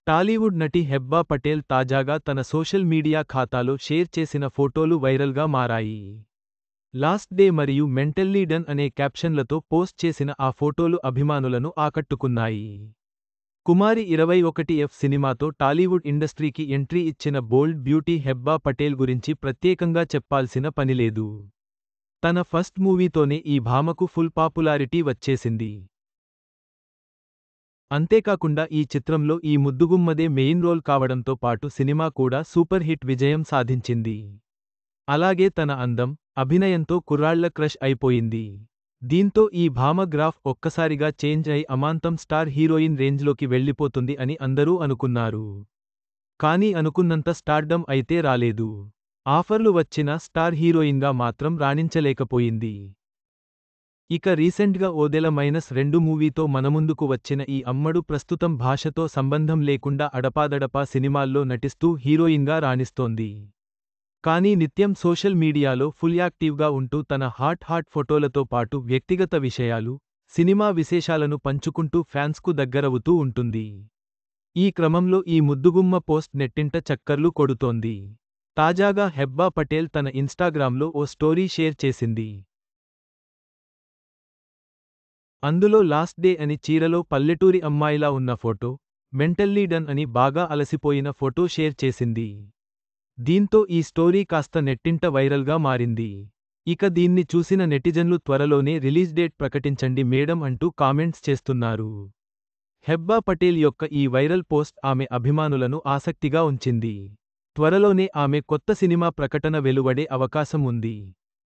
టాలీవుడ్ నటి హెబ్బా పటేల్ తాజాగా తన సోషల్ మీడియా ఖాతాలో షేర్ చేసిన ఫోటోలు వైరల్గా మారాయి. లాస్ట్ డే మరియు మెంటల్లీ డన్ అనే క్యాప్షన్లతో పోస్ట్ చేసిన ఆ ఫోటోలు అభిమానులను ఆకట్టుకున్నాయి. కుమారి 21F సినిమాతో టాలీవుడ్ ఇండస్ట్రీకి ఎంట్రీ ఇచ్చిన బోల్డ్ బ్యూటీ హెబ్బా పటేల్ గురించి ప్రత్యేకంగా చెప్పాల్సిన పనిలేదు. తన ఫస్ట్ మూవీతోనే ఈ భామకు ఫుల్ పాపులారిటీ వచ్చేసింది. అంతేకాకుండా ఈ చిత్రంలో ఈ ముద్దుగుమ్మదే మెయిన్ రోల్ కావడంతో పాటు సినిమా కూడా సూపర్ హిట్ విజయం సాధించింది. అలాగే తన అందం, అభినయంతో కుర్రాళ్ల క్రష్ అయిపోయింది. దీంతో ఈ భామ గ్రాఫ్ ఒక్కసారిగా చేంజ్ అయి అమాంతం స్టార్ హీరోయిన్ రేంజ్లోకి వెళ్లిపోతుంది అని అందరూ అనుకున్నారు. కానీ అనుకున్నంత స్టార్డమ్ అయితే రాలేదు. ఆఫర్లు వచ్చినా స్టార్ హీరోయిన్గా మాత్రం రాణించలేకపోయింది. ఇక రీసెంట్గా ఓదెల -2 మూవీతో మనముందుకు వచ్చిన ఈ అమ్మడు ప్రస్తుతం భాషతో సంబంధం లేకుండా అడపాదడపా సినిమాల్లో నటిస్తూ హీరోయిన్గా రాణిస్తోంది. కానీ నిత్యం సోషల్ మీడియాలో ఫుల్ యాక్టివ్గా ఉంటూ తన హాట్ ఫోటోలతో పాటు వ్యక్తిగత విషయాలు, సినిమా విశేషాలను పంచుకుంటూ ఫ్యాన్స్కు దగ్గరవుతూ ఉంటుంది. ఈ క్రమంలో ఈ ముద్దుగుమ్మ పోస్ట్ నెట్టింట చక్కర్లు కొడుతోంది. తాజాగా హెబ్బా పటేల్ తన ఇన్స్టాగ్రామ్లో ఓ స్టోరీ షేర్ చేసింది. అందులో లాస్ట్ డే అని చీరలో పల్లెటూరి అమ్మాయిలా ఉన్న ఫోటో, మెంటల్లీ డన్ అని బాగా అలసిపోయిన ఫోటో షేర్ చేసింది. దీంతో ఈ స్టోరీ కాస్త నెట్టింట వైరల్గా మారింది. ఇక దీన్ని చూసిన నెటిజన్లు త్వరలోనే రిలీజ్ డేట్ ప్రకటించండి మేడం అంటూ కామెంట్స్ చేస్తున్నారు. హెబ్బా పటేల్ యొక్క ఈ వైరల్ పోస్ట్ ఆమె అభిమానులను ఆసక్తిగా ఉంచింది. త్వరలోనే ఆమె కొత్త సినిమా ప్రకటన వెలువడే అవకాశం ఉంది.